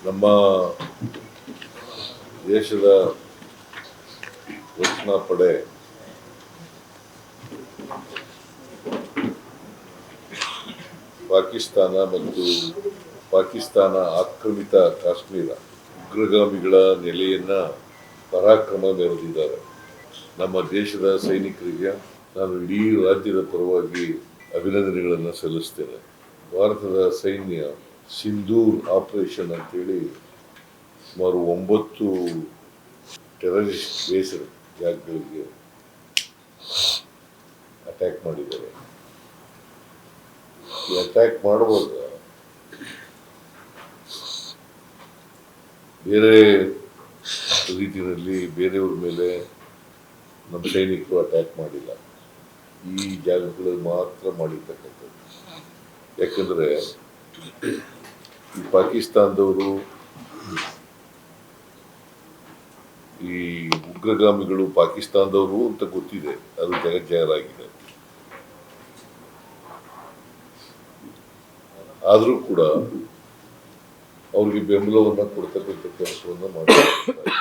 ನಮ್ಮ ದೇಶದ ರಕ್ಷಣಾ ಪಡೆ ಪಾಕಿಸ್ತಾನ ಮತ್ತು ಪಾಕಿಸ್ತಾನ ಆಕ್ರಮಿತ ಕಾಶ್ಮೀರ ಉಗ್ರಗಾಮಿಗಳ ನೆಲೆಯನ್ನ ಪರಾಕ್ರಮ ಮೆರೆದಿದ್ದಾರೆ. ನಮ್ಮ ದೇಶದ ಸೈನಿಕರಿಗೆ ನಾನು ಇಡೀ ರಾಜ್ಯದ ಪರವಾಗಿ ಅಭಿನಂದನೆಗಳನ್ನು ಸಲ್ಲಿಸ್ತೇನೆ. ಭಾರತದ ಸೈನ್ಯ ಸಿಂಧೂರ್ ಆಪರೇಷನ್ ಅಂತೇಳಿ ಸುಮಾರು 9 ಟೆರರಿಸ್ಟ್ ಬೇಸ್ ಜಾಗಗಳಿಗೆ ಅಟ್ಯಾಕ್ ಮಾಡಿದ್ದಾರೆ. ಈ ಅಟ್ಯಾಕ್ ಮಾಡುವಾಗ ಬೇರೆ ರೀತಿಯಲ್ಲಿ ಬೇರೆಯವ್ರ ಮೇಲೆ ನಮ್ಮ ಸೈನಿಕರು ಅಟ್ಯಾಕ್ ಮಾಡಿಲ್ಲ. ಈ ಜಾಗಗಳಲ್ಲಿ ಮಾತ್ರ ಮಾಡಿರ್ತಕ್ಕಂಥದ್ದು. ಯಾಕಂದ್ರೆ ಈ ಪಾಕಿಸ್ತಾನದವರು ಈ ಉಗ್ರಗಾಮಿಗಳು ಪಾಕಿಸ್ತಾನದವರು ಅಂತ ಗೊತ್ತಿದೆ, ಅದು ಜಗಜ್ಜಾಹೀರಾಗಿದೆ. ಆದರೂ ಕೂಡ ಅವ್ರಿಗೆ ಬೆಂಬಲವನ್ನ ಕೊಡ್ತಕ್ಕಂಥ ಕೆಲಸವನ್ನ ಮಾಡ್ತಾರೆ.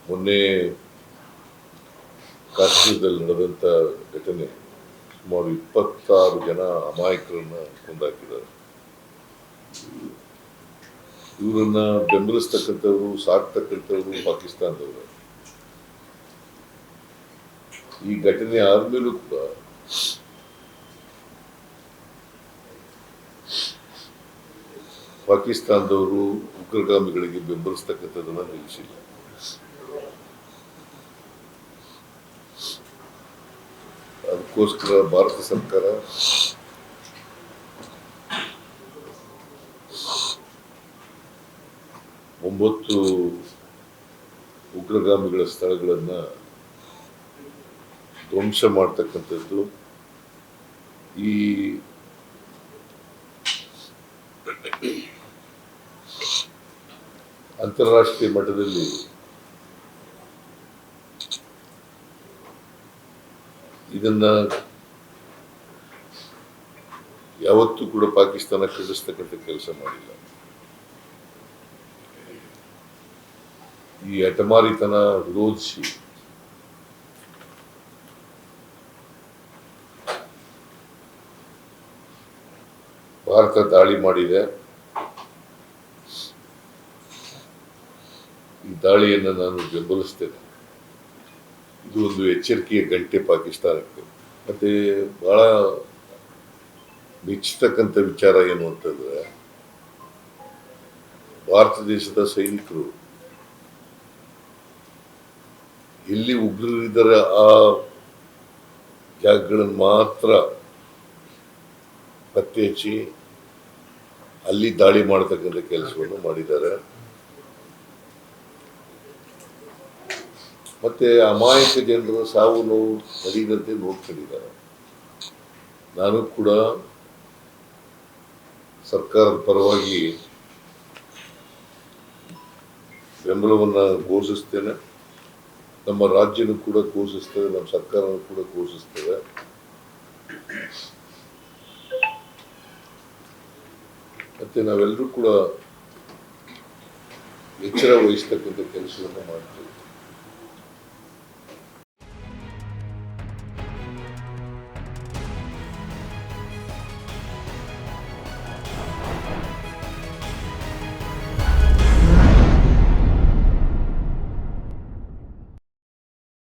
ಮೊನ್ನೆ ಕಾಶ್ಮೀರದಲ್ಲಿ ನಡೆದಂತ ಘಟನೆ ಸುಮಾರು 26 ಜನ ಅಮಾಯಕರನ್ನ ಕೊಂದಾಕಿದ್ದಾರೆ. ಇವರನ್ನ ಬೆಂಬಲಿಸ್ತಕ್ಕಂಥವ್ರು, ಸಾಕ್ತಕ್ಕಂಥವ್ರು ಪಾಕಿಸ್ತಾನದವರು. ಈ ಘಟನೆ ಆದ್ಮೇಲೂ ಕೂಡ ಪಾಕಿಸ್ತಾನದವರು ಉಗ್ರಗಾಮಿಗಳಿಗೆ ಬೆಂಬಲಿಸ್ತಕ್ಕಂಥದ್ದನ್ನ ನಿಲ್ಲಿಸಿಲ್ಲ. ಅದಕ್ಕೋಸ್ಕರ ಭಾರತ ಸರ್ಕಾರ ಒಂಬತ್ತು ಉಗ್ರಗಾಮಿಗಳ ಸ್ಥಳಗಳನ್ನ ಧ್ವಂಸ ಮಾಡ್ತಕ್ಕಂಥದ್ದು, ಈ ಅಂತಾರಾಷ್ಟ್ರೀಯ ಮಟ್ಟದಲ್ಲಿ ಇದನ್ನ ಯಾವತ್ತೂ ಕೂಡ ಪಾಕಿಸ್ತಾನ ಖಂಡಿಸ್ತಕ್ಕಂಥ ಕೆಲಸ ಮಾಡಿಲ್ಲ. ಈ ಹಠಮಾರಿತನ ವಿರೋಧಿಸಿ ಭಾರತ ದಾಳಿ ಮಾಡಿದೆ. ಈ ದಾಳಿಯನ್ನು ನಾನು ಬೆಂಬಲಿಸ್ತೇನೆ. ಇದು ಒಂದು ಎಚ್ಚರಿಕೆಯ ಗಂಟೆ ಪಾಕಿಸ್ತಾನಕ್ಕೆ. ಮತ್ತೆ ಬಹಳ ಮೆಚ್ಚತಕ್ಕಂಥ ವಿಚಾರ ಏನು ಅಂತಂದ್ರೆ, ಭಾರತ ದೇಶದ ಸೈನಿಕರು ಎಲ್ಲಿ ಉಗ್ರರಿದ್ದಾರೆ ಆ ಜಾಗಗಳನ್ನು ಮಾತ್ರ ಪತ್ತೆ ಹಚ್ಚಿ ಅಲ್ಲಿ ದಾಳಿ ಮಾಡತಕ್ಕಂಥ ಕೆಲಸವನ್ನು ಮಾಡಿದ್ದಾರೆ. ಮತ್ತೆ ಅಮಾಯಕ ಜನರ ಸಾವು ನೋವು ನಡೆಯದಂತೆ ನೋಡ್ಕೊಂಡಿದ್ದಾರೆ. ನಾನು ಕೂಡ ಸರ್ಕಾರದ ಪರವಾಗಿ ಬೆಂಬಲವನ್ನು ಘೋಷಿಸ್ತೇನೆ. ನಮ್ಮ ರಾಜ್ಯನೂ ಕೂಡ ಘೋಷಿಸ್ತೇವೆ, ನಮ್ಮ ಸರ್ಕಾರನೂ ಕೂಡ ಘೋಷಿಸ್ತೇವೆ. ಮತ್ತೆ ನಾವೆಲ್ಲರೂ ಕೂಡ ಎಚ್ಚರ ವಹಿಸ್ತಕ್ಕಂಥ ಕೆಲಸವನ್ನು ಮಾಡ್ತೇವೆ.